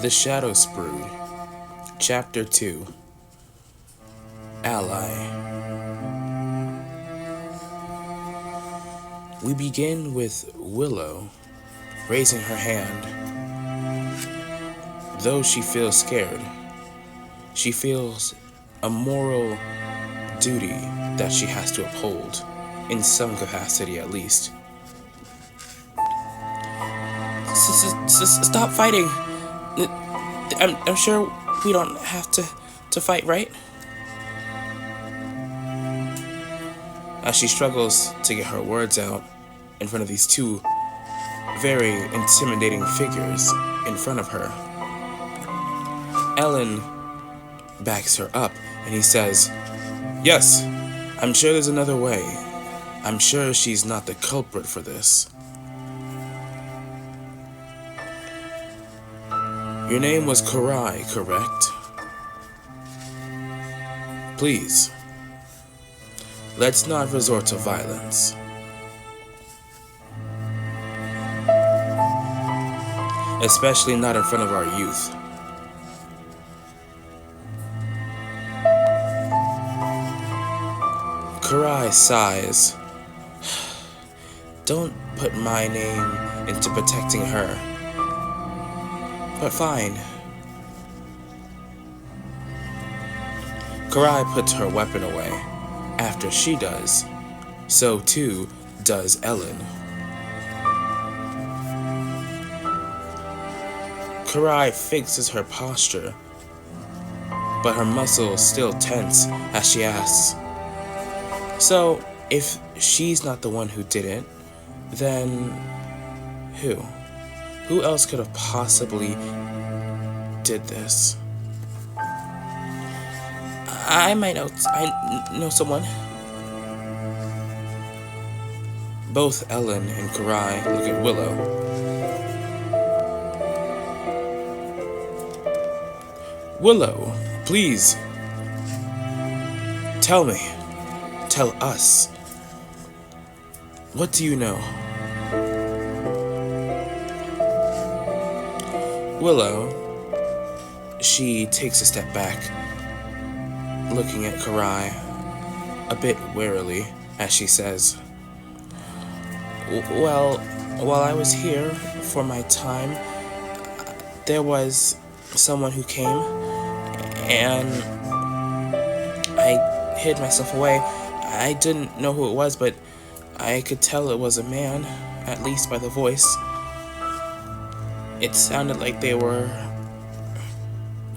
The Shadow SPRUDE, Chapter 2, Ally. We begin with Willow raising her hand. Though she feels scared, she feels a moral duty that she has to uphold, in some capacity at least. Stop fighting! I'm sure we don't have to fight, right? As she struggles to get her words out in front of these two very intimidating figures in front of her, Ellen backs her up and he says, "Yes, I'm sure there's another way. I'm sure she's not the culprit for this. Your name was Kurai, correct? Please, let's not resort to violence. Especially not in front of our youth." Kurai sighs. Don't put my name into protecting her. But fine. Kurai puts her weapon away. After she does, so too does Ellen. Kurai fixes her posture, but her muscles still tense as she asks, "So, if she's not the one who did it, then who? Who else could have possibly did this?" I know someone. Both Ellen and Kurai look at Willow. "Willow, please, tell me, tell us, what do you know?" Willow, she takes a step back, looking at Kurai a bit warily as she says, "Well, while I was here for my time, there was someone who came, and I hid myself away. I didn't know who it was, but I could tell it was a man, at least by the voice. It sounded like they were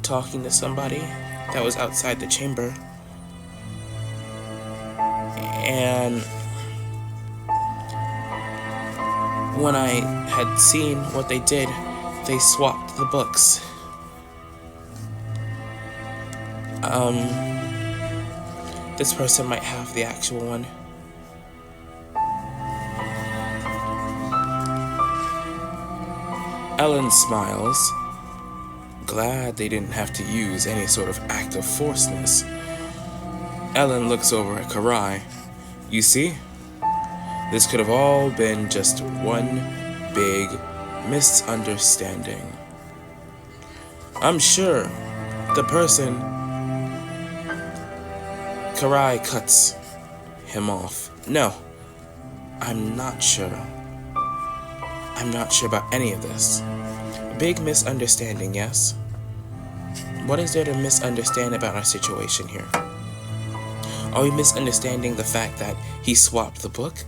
talking to somebody that was outside the chamber. And when I had seen what they did, they swapped the books. This person might have the actual one." Ellen smiles, glad they didn't have to use any sort of act of forceness. Ellen looks over at Kurai. "You see? This could have all been just one big misunderstanding. I'm sure the person..." Kurai cuts him off. "No, I'm not sure. I'm not sure about any of this. Big misunderstanding, yes? What is there to misunderstand about our situation here? Are we misunderstanding the fact that he swapped the book?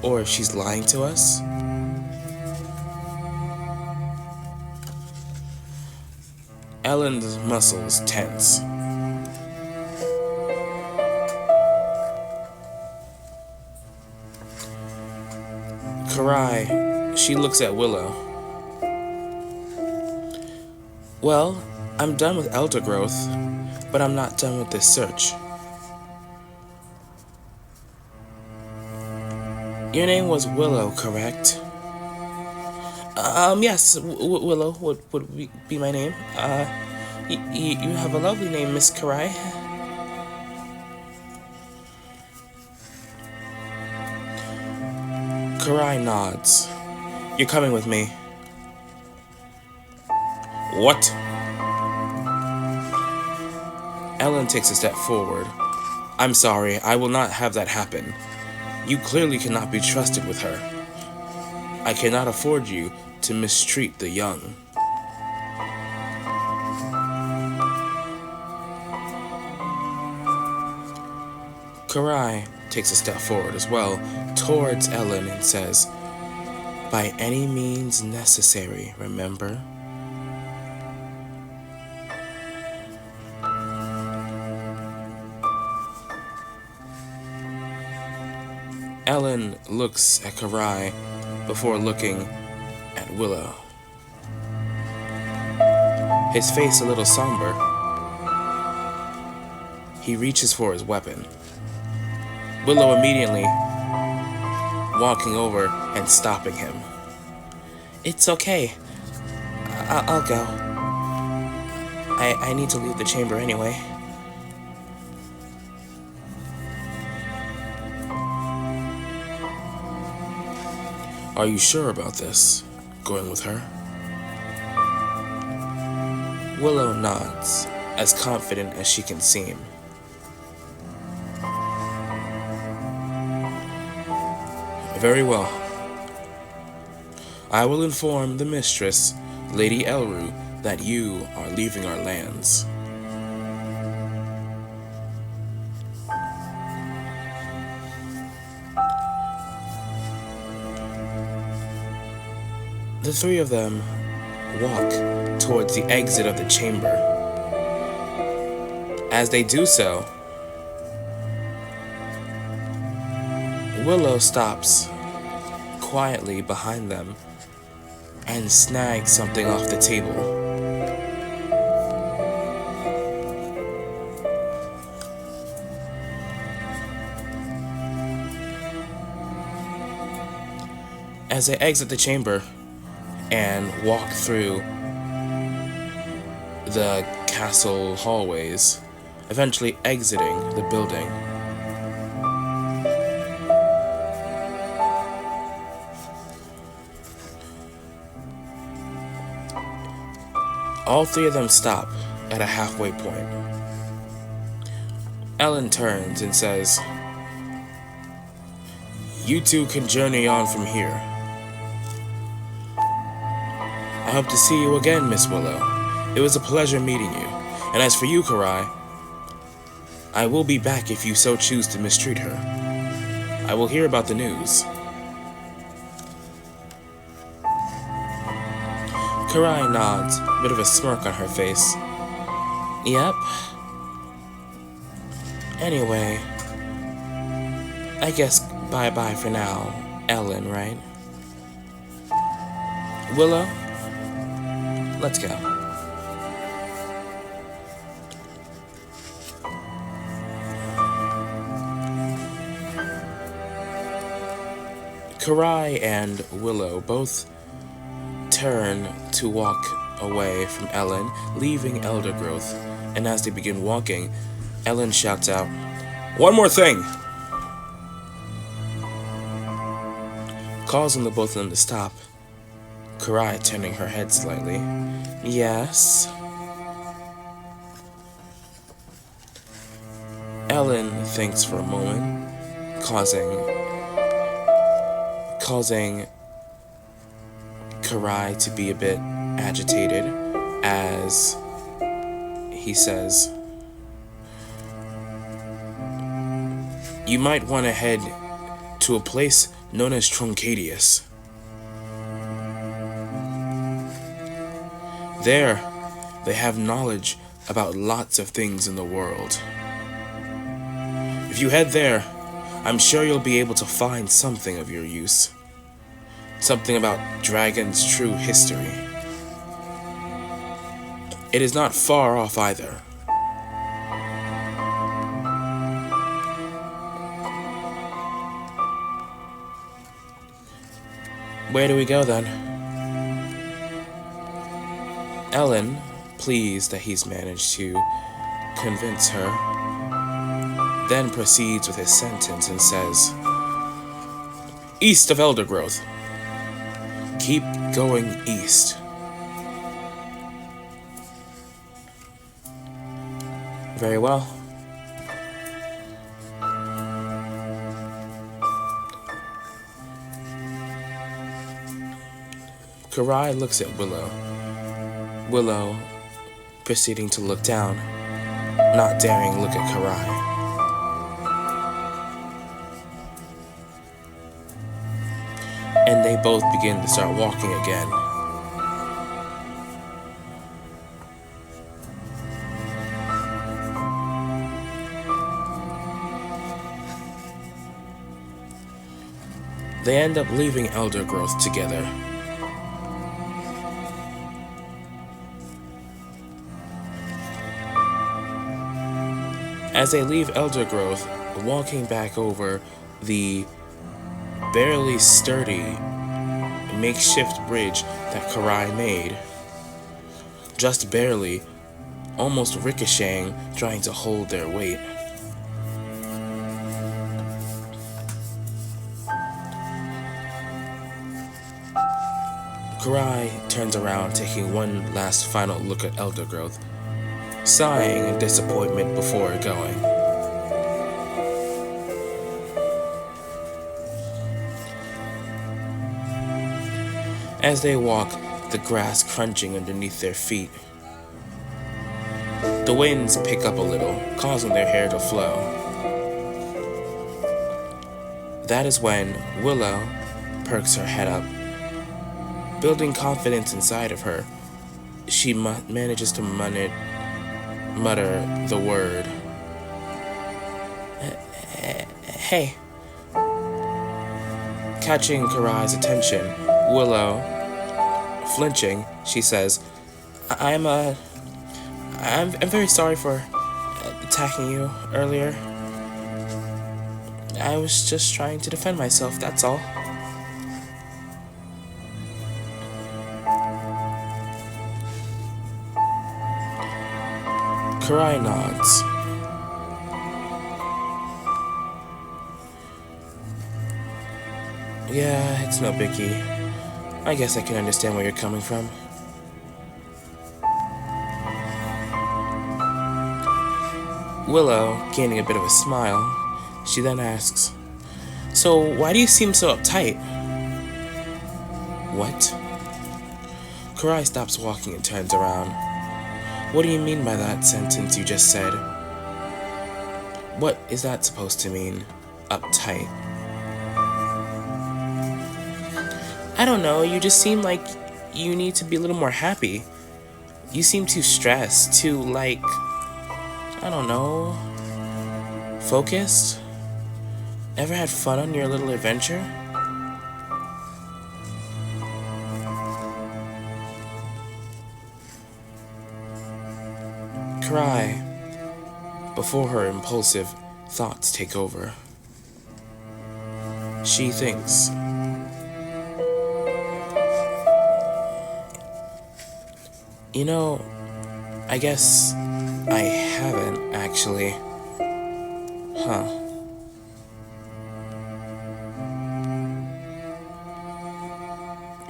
Or she's lying to us?" Ellen's muscles tense. Kurai, she looks at Willow. "Well, I'm done with elder growth, but I'm not done with this search. Your name was Willow, correct?" Yes, Willow would be my name. You have a lovely name, Miss Kurai." Kurai nods. "You're coming with me." What? Ellen takes a step forward. I'm sorry, I will not have that happen. You clearly cannot be trusted with her. I cannot afford you to mistreat the young. Kurai takes a step forward as well, towards Ellen, and says, by any means necessary, remember? Ellen looks at Kurai before looking at Willow. His face a little somber. He reaches for his weapon. Willow immediately walking over and stopping him. It's okay. I'll go. I need to leave the chamber anyway. Are you sure about this? Going with her? Willow nods, as confident as she can seem. Very well. I will inform the mistress, Lady Elru, that you are leaving our lands. The three of them walk towards the exit of the chamber. As they do so, Willow stops quietly behind them and snags something off the table. As they exit the chamber and walk through the castle hallways, eventually exiting the building, all three of them stop at a halfway point. Ellen turns and says, "You two can journey on from here. I hope to see you again, Miss Willow. It was a pleasure meeting you. And as for you, Kurai, I will be back if you so choose to mistreat her. I will hear about the news." Kurai nods, a bit of a smirk on her face. Yep. Anyway, I guess bye-bye for now, Ellen, right? Willow, let's go. Kurai and Willow both turn to walk away from Ellen, leaving Elder Growth, and as they begin walking, Ellen shouts out, "One more thing!" causing the both of them to stop. Kurai turning her head slightly. Yes? Ellen thinks for a moment, causing Kurai to be a bit agitated as he says, "You might want to head to a place known as Truncadius. There, they have knowledge about lots of things in the world. If you head there, I'm sure you'll be able to find something of your use. Something about dragons' true history. It is not far off either." Where do we go then? Ellen, pleased that he's managed to convince her, then proceeds with his sentence and says, "East of Elder Growth. Keep going east. Very well. Kurai looks at Willow. Willow proceeding to look down, not daring look at Kurai. And they both begin to start walking again. They end up leaving Elder Growth together. As they leave Elder Growth, walking back over the barely sturdy makeshift bridge that Kurai made, just barely, almost ricocheting, trying to hold their weight. Kurai turns around, taking one last final look at Elder Growth, sighing in disappointment before going. As they walk, the grass crunching underneath their feet. The winds pick up a little, causing their hair to flow. That is when Willow perks her head up. Building confidence inside of her, she manages to mutter the word. Hey. Catching Kurai's attention, Willow, flinching, she says, I'm very sorry for attacking you earlier. I was just trying to defend myself, that's all. Kurai nods. Yeah, it's no biggie. I guess I can understand where you're coming from. Willow, gaining a bit of a smile, she then asks, So, why do you seem so uptight? What? Kurai stops walking and turns around. What do you mean by that sentence you just said? What is that supposed to mean? Uptight. I don't know, you just seem like you need to be a little more happy. You seem too stressed, too, like, I don't know, focused? Ever had fun on your little adventure? Kurai, before her impulsive thoughts take over, she thinks, you know, I guess I haven't actually. Huh.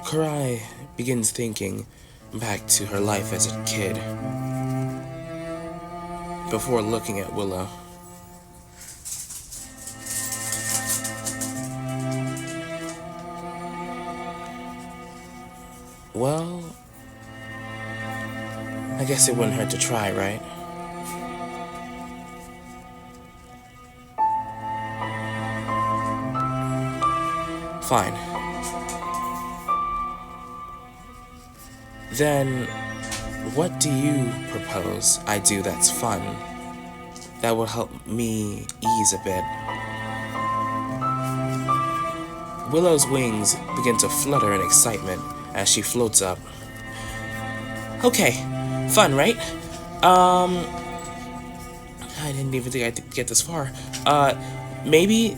Kurai begins thinking back to her life as a kid before looking at Willow. Well, I guess it wouldn't hurt to try, right? Fine. Then, what do you propose I do that's fun? That will help me ease a bit. Willow's wings begin to flutter in excitement as she floats up. Okay, fun, right? I didn't even think I'd get this far. Maybe,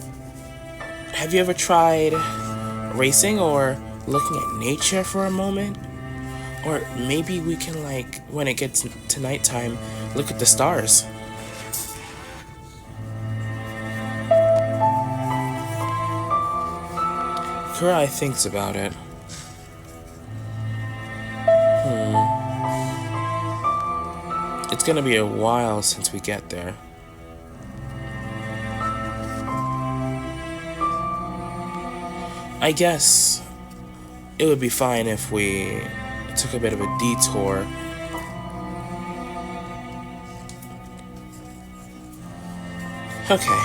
have you ever tried racing or looking at nature for a moment? Or maybe we can, like, when it gets to nighttime, look at the stars. Kurai thinks about it. It's gonna be a while since we get there. I guess it would be fine if we took a bit of a detour. Okay.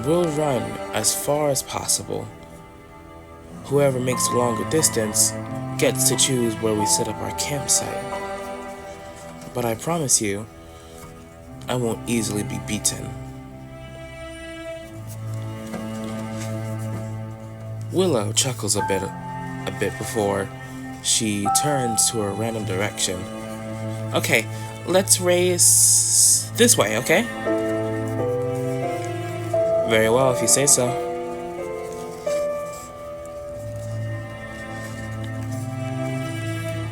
We'll run as far as possible. Whoever makes a longer distance gets to choose where we set up our campsite. But I promise you, I won't easily be beaten. Willow chuckles a bit before she turns to a random direction. Okay, let's race this way, okay? Very well, if you say so.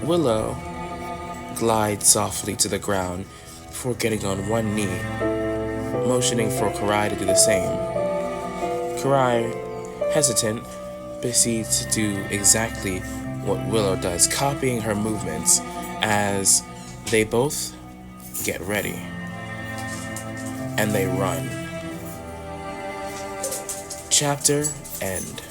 Willow glides softly to the ground before getting on one knee, motioning for Kurai to do the same. Kurai, hesitant, proceeds to do exactly what Willow does, copying her movements as they both get ready. And they run. Chapter end.